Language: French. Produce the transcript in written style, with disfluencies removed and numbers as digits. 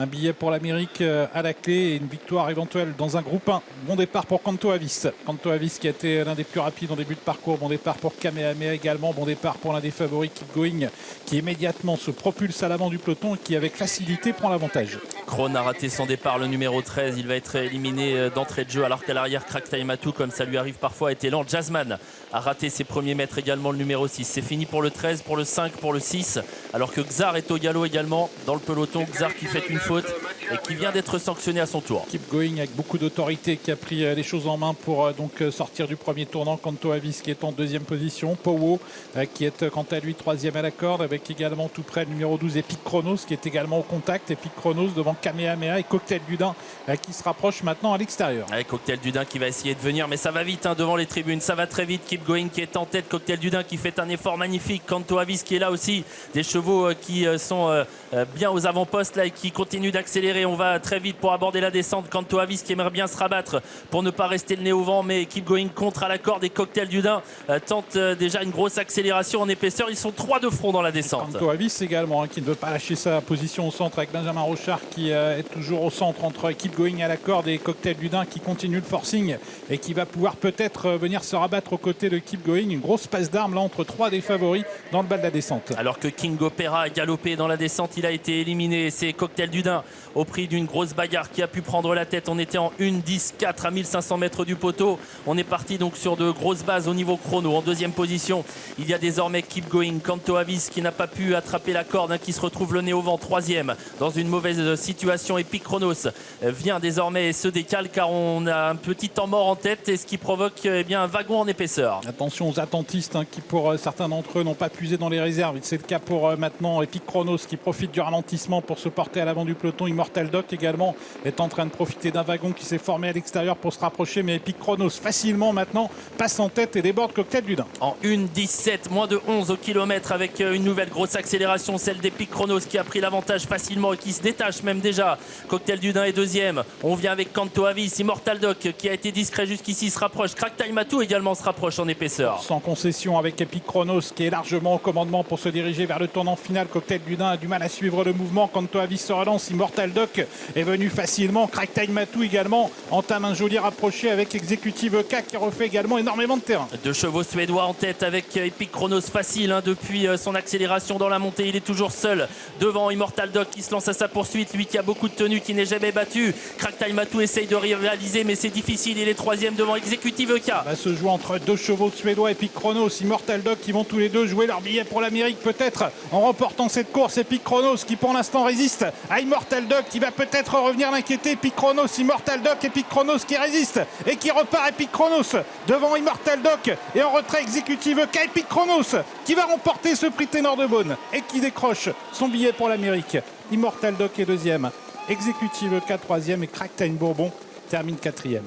Un billet pour l'Amérique à la clé et une victoire éventuelle dans un groupe 1. Bon départ pour Kanto Avis. Kanto Avis qui a été l'un des plus rapides en début de parcours. Bon départ pour Kamehameha également. Bon départ pour l'un des favoris, Keep Going, qui immédiatement se propulse à l'avant du peloton et qui avec facilité prend l'avantage. Krohn a raté son départ, le numéro 13. Il va être éliminé d'entrée de jeu alors qu'à l'arrière, Cracktail Matou, comme ça lui arrive parfois, était lent. Jazzman a raté ses premiers mètres également, le numéro 6. C'est fini pour le 13, pour le 5, pour le 6. Alors que Xar est au galop également dans le peloton. Xar qui fait une faute et qui vient d'être sanctionné à son tour. Keep Going avec beaucoup d'autorité qui a pris les choses en main pour donc sortir du premier tournant. Kanto Avis qui est en deuxième position. Powo qui est quant à lui troisième à la corde avec également tout près le numéro 12 Epic Chronos qui est également au contact. Epic Chronos devant Kamehameha et Cocktail du Dain qui se rapproche maintenant à l'extérieur. Cocktail du Dain qui va essayer de venir mais ça va vite devant les tribunes, ça va très vite. Keep Going qui est en tête, Cocktail du Dain qui fait un effort magnifique, Kanto Avis qui est là aussi, des chevaux qui sont bien aux avant-postes là et qui continuent d'accélérer. On va très vite pour aborder la descente. Kanto Avis qui aimerait bien se rabattre pour ne pas rester le nez au vent, mais Keep Going contre à la corde et Cocktail du Dain tente déjà une grosse accélération en épaisseur. Ils sont 3 de front dans la descente. Kanto Avis également qui ne veut pas lâcher sa position au centre avec Benjamin Rochard qui est toujours au centre entre Keep Going à la corde et Cocktail du Dain qui continue le forcing et qui va pouvoir peut-être venir se rabattre aux côtés de Keep Going. Une grosse passe d'armes là entre 3 des favoris dans le bas de la descente. Alors que King Opera a galopé dans la descente, il a été éliminé. C'est Cocktail du Dain au prix d'une grosse bagarre qui a pu prendre la tête. On était en 1-10-4 à 1500 mètres du poteau. On est parti donc sur de grosses bases au niveau chrono. En deuxième position, il y a désormais Keep Going. Kanto Avis qui n'a pas pu attraper la corde, qui se retrouve le nez au vent. Troisième dans une mauvaise situation. Epic Chronos vient désormais et se décale car on a un petit temps mort en tête et ce qui provoque bien un wagon en épaisseur. Attention aux attentistes qui pour certains d'entre eux n'ont pas puisé dans les réserves. C'est le cas pour maintenant Epic Chronos qui profite du ralentissement pour se porter à l'avant du peloton. Immortal Doc également est en train de profiter d'un wagon qui s'est formé à l'extérieur pour se rapprocher, mais Epic Chronos facilement maintenant passe en tête et déborde Cocktail du Dain. En 1-17, moins de 11 au kilomètre avec une nouvelle grosse accélération, celle d'Epic Chronos qui a pris l'avantage facilement et qui se détache même déjà. Cocktail du Dain est deuxième. On vient avec Kanto Avis. Immortal Doc qui a été discret jusqu'ici se rapproche. Cracktail Matou également se rapproche en épaisseur. Sans concession avec Epic Chronos qui est largement au commandement pour se diriger vers le tournant final. Cocktail du Dain a du mal à suivre le mouvement. Kanto Avis se relance. Immortal Doc est venu facilement. Cracktail Matou également entame un joli rapproché avec Executive K qui refait également énormément de terrain. Deux chevaux suédois en tête avec Epic Chronos facile depuis son accélération dans la montée. Il est toujours seul devant Immortal Doc qui se lance à sa poursuite. Lui qui a beaucoup de tenue, qui n'est jamais battu. Cracktail Matou essaye de rivaliser mais c'est difficile. Il est troisième devant Executive K. Va se jouer entre deux chevaux suédois, Epic Chronos, Immortal Doc qui vont tous les deux jouer leur billet pour l'Amérique peut-être en remportant cette course. Epic Chronos qui pour l'instant résiste à Immortal Doc qui va peut-être revenir l'inquiéter. Epic Chronos, Immortal Doc, Epic Chronos qui résiste et qui repart. Epic Chronos devant Immortal Doc et en retrait Executive K. Epic Chronos qui va remporter ce prix Ténor de Beaune et qui décroche son billet pour l'Amérique. Immortal Doc est deuxième, Executive K troisième et Cracktail Bourbon termine quatrième.